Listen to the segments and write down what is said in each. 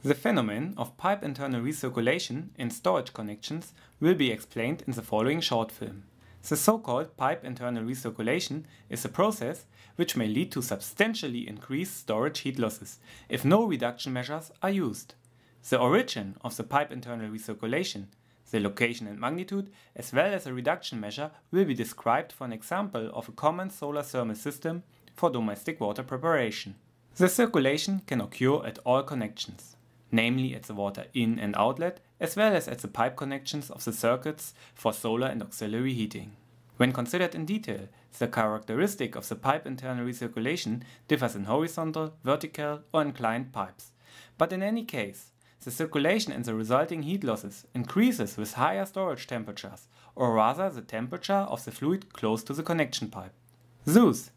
The phenomenon of pipe internal recirculation in storage connections will be explained in the following short film. The so-called pipe internal recirculation is a process which may lead to substantially increased storage heat losses if no reduction measures are used. The origin of the pipe internal recirculation, the location and magnitude, as well as a reduction measure will be described for an example of a common solar thermal system for domestic water preparation. The circulation can occur at all connections, namely at the water in and outlet, as well as at the pipe connections of the circuits for solar and auxiliary heating. When considered in detail, the characteristic of the pipe internal recirculation differs in horizontal, vertical or inclined pipes. But in any case, the circulation and the resulting heat losses increases with higher storage temperatures, or rather the temperature of the fluid close to the connection pipe. Thus,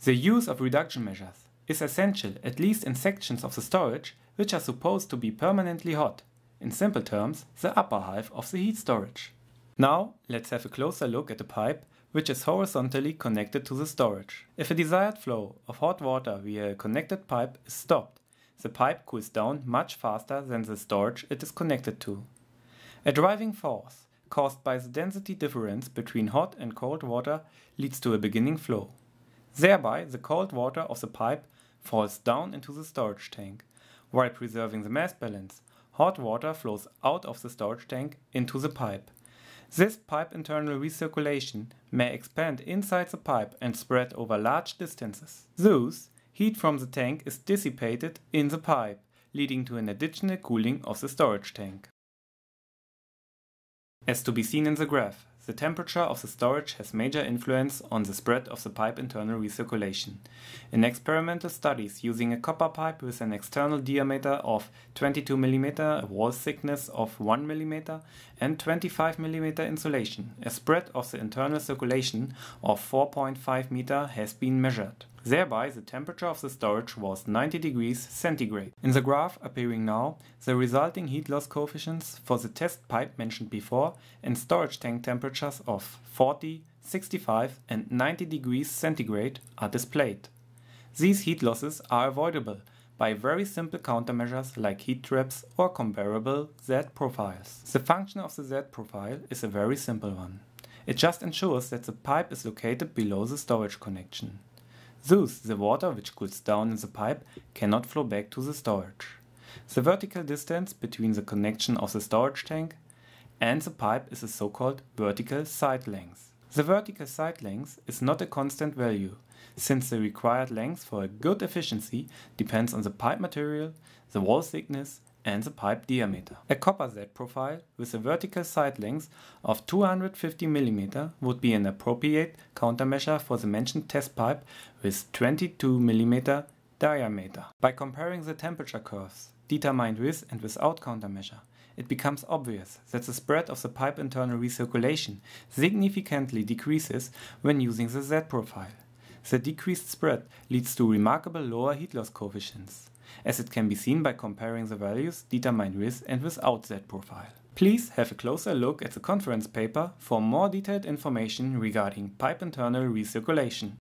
the use of reduction measures is essential at least in sections of the storage which are supposed to be permanently hot, in simple terms, the upper half of the heat storage. Now, let's have a closer look at a pipe which is horizontally connected to the storage. If a desired flow of hot water via a connected pipe is stopped, the pipe cools down much faster than the storage it is connected to. A driving force caused by the density difference between hot and cold water leads to a beginning flow. Thereby, the cold water of the pipe falls down into the storage tank. While preserving the mass balance, hot water flows out of the storage tank into the pipe. This pipe internal recirculation may expand inside the pipe and spread over large distances. Thus, heat from the tank is dissipated in the pipe, leading to an additional cooling of the storage tank. As to be seen in the graph, the temperature of the storage has major influence on the spread of the pipe internal recirculation. In experimental studies using a copper pipe with an external diameter of 22 mm, a wall thickness of 1 mm and 25 mm insulation, a spread of the internal circulation of 4.5 meter has been measured. Thereby, the temperature of the storage was 90 degrees centigrade. In the graph appearing now, the resulting heat loss coefficients for the test pipe mentioned before and storage tank temperatures of 40, 65 and 90 degrees centigrade are displayed. These heat losses are avoidable by very simple countermeasures like heat traps or comparable Z profiles. The function of the Z profile is a very simple one. It just ensures that the pipe is located below the storage connection. Thus, the water which cools down in the pipe cannot flow back to the storage. The vertical distance between the connection of the storage tank and the pipe is the so-called vertical side length. The vertical side length is not a constant value, since the required length for a good efficiency depends on the pipe material, the wall thickness and the pipe diameter. A copper Z profile with a vertical side length of 250 mm would be an appropriate countermeasure for the mentioned test pipe with 22 mm diameter. By comparing the temperature curves determined with and without countermeasure, it becomes obvious that the spread of the pipe internal recirculation significantly decreases when using the Z profile. The decreased spread leads to remarkable lower heat loss coefficients, as it can be seen by comparing the values determined with and without Z profile. Please have a closer look at the conference paper for more detailed information regarding pipe internal recirculation.